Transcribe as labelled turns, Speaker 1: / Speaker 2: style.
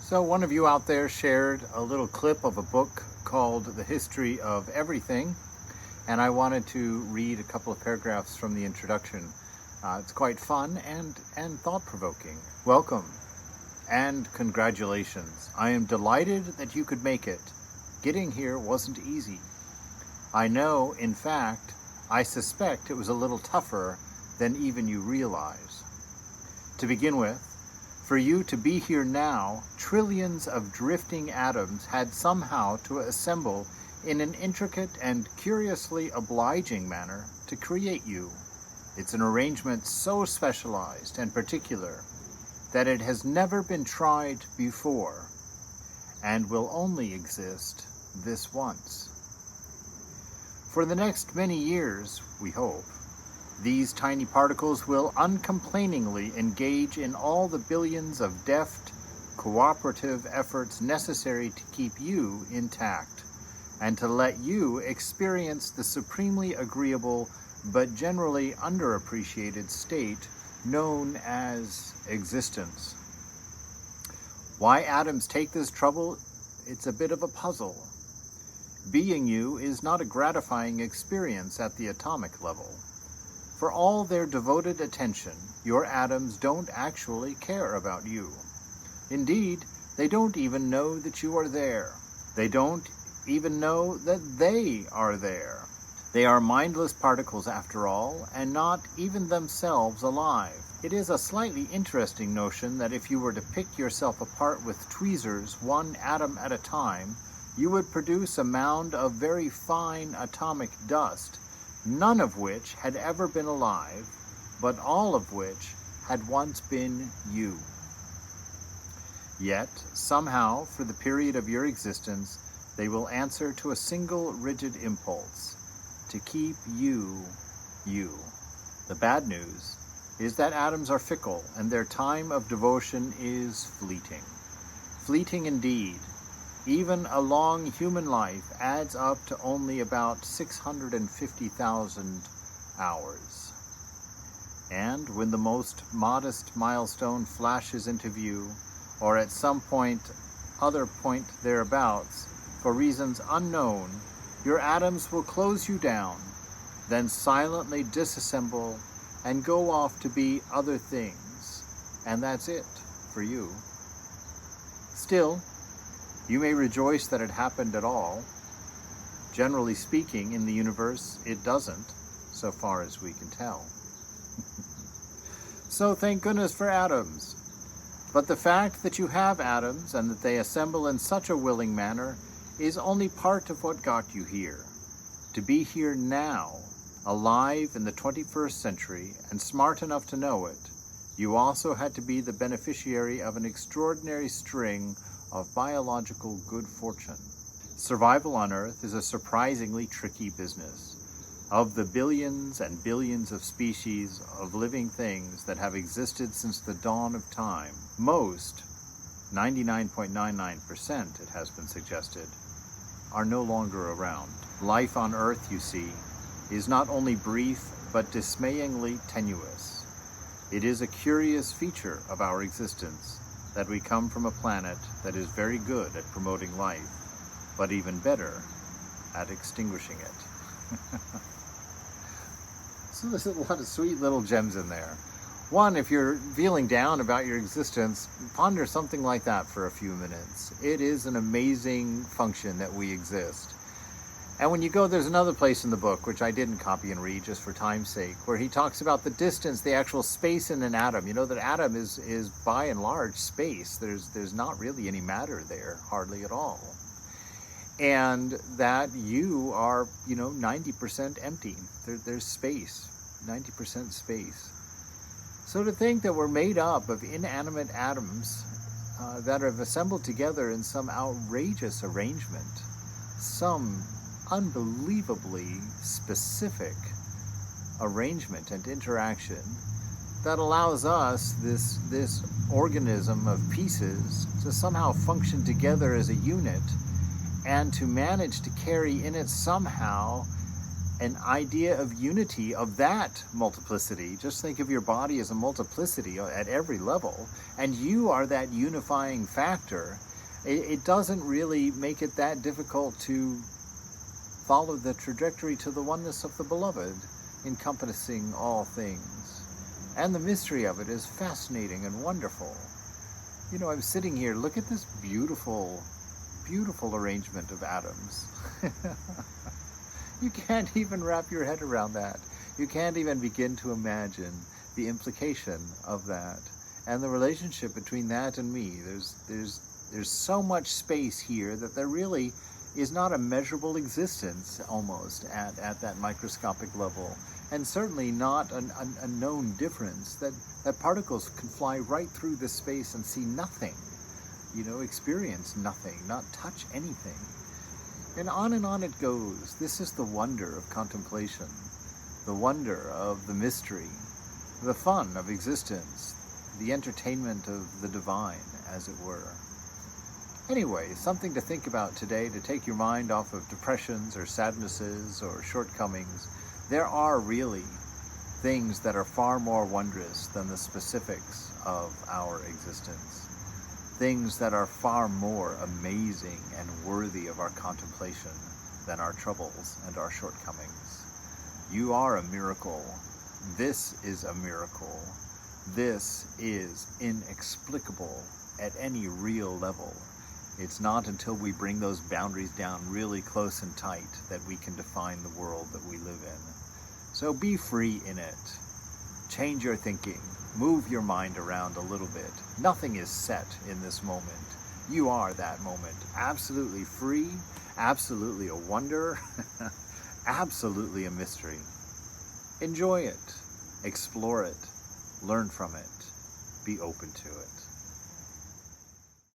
Speaker 1: So one of you out there shared a little clip of a book called The History of Everything, and I wanted to read a couple of paragraphs from the introduction. It's quite fun and thought-provoking. Welcome and congratulations. I am delighted that you could make it. Getting here wasn't easy. I know, in fact, I suspect it was a little tougher than even you realize. To begin with, for you to be here now, trillions of drifting atoms had somehow to assemble in an intricate and curiously obliging manner to create you. It's an arrangement so specialized and particular that it has never been tried before and will only exist this once. For the next many years, we hope, these tiny particles will uncomplainingly engage in all the billions of deft, cooperative efforts necessary to keep you intact and to let you experience the supremely agreeable but generally underappreciated state known as existence. Why atoms take this trouble? It's a bit of a puzzle. Being you is not a gratifying experience at the atomic level. For all their devoted attention, your atoms don't actually care about you. Indeed, they don't even know that you are there. They don't even know that they are there. They are mindless particles after all, and not even themselves alive. It is a slightly interesting notion that if you were to pick yourself apart with tweezers one atom at a time, you would produce a mound of very fine atomic dust, none of which had ever been alive, but all of which had once been you. Yet, somehow, for the period of your existence, they will answer to a single rigid impulse, to keep you, you. The bad news is that atoms are fickle, and their time of devotion is fleeting. Fleeting indeed. Even a long human life adds up to only about 650,000 hours. And when the most modest milestone flashes into view, or at some other point thereabouts, for reasons unknown, your atoms will close you down, then silently disassemble and go off to be other things. And that's it for you. Still, you may rejoice that it happened at all. Generally speaking, in the universe, it doesn't, so far as we can tell. So thank goodness for atoms. But the fact that you have atoms and that they assemble in such a willing manner is only part of what got you here. To be here now, alive in the 21st century and smart enough to know it, you also had to be the beneficiary of an extraordinary string of biological good fortune. Survival on Earth is a surprisingly tricky business. Of the billions and billions of species of living things that have existed since the dawn of time, most, 99.99% it has been suggested, are no longer around. Life on Earth, you see, is not only brief but dismayingly tenuous. It is a curious feature of our existence that we come from a planet that is very good at promoting life, but even better at extinguishing it. So there's a lot of sweet little gems in there. One, if you're feeling down about your existence, ponder something like that for a few minutes. It is an amazing function that we exist. And when you go, there's another place in the book, which I didn't copy and read just for time's sake, where he talks about the distance, the actual space in an atom. You know, that atom is by and large space. There's not really any matter there, hardly at all. And that you are, 90% empty. There's space, 90% space. So to think that we're made up of inanimate atoms that have assembled together in some outrageous arrangement, some unbelievably specific arrangement and interaction that allows us, this organism of pieces, to somehow function together as a unit and to manage to carry in it somehow an idea of unity of that multiplicity. Just think of your body as a multiplicity at every level, and you are that unifying factor. It doesn't really make it that difficult to follow the trajectory to the oneness of the beloved, encompassing all things. And the mystery of it is fascinating and wonderful. You know, I'm sitting here, look at this beautiful, beautiful arrangement of atoms. You can't even wrap your head around that. You can't even begin to imagine the implication of that and the relationship between that and me. There's so much space here that there really is not a measurable existence almost at that microscopic level, and certainly not a known difference that particles can fly right through this space and see nothing, you know, experience nothing, not touch anything. And on it goes. This is the wonder of contemplation, the wonder of the mystery, the fun of existence, the entertainment of the divine, as it were. Anyway, something to think about today, to take your mind off of depressions or sadnesses or shortcomings. There are really things that are far more wondrous than the specifics of our existence. Things that are far more amazing and worthy of our contemplation than our troubles and our shortcomings. You are a miracle. This is a miracle. This is inexplicable at any real level. It's not until we bring those boundaries down really close and tight that we can define the world that we live in. So be free in it. Change your thinking. Move your mind around a little bit. Nothing is set in this moment. You are that moment. Absolutely free, absolutely a wonder, absolutely a mystery. Enjoy it, explore it, learn from it, be open to it.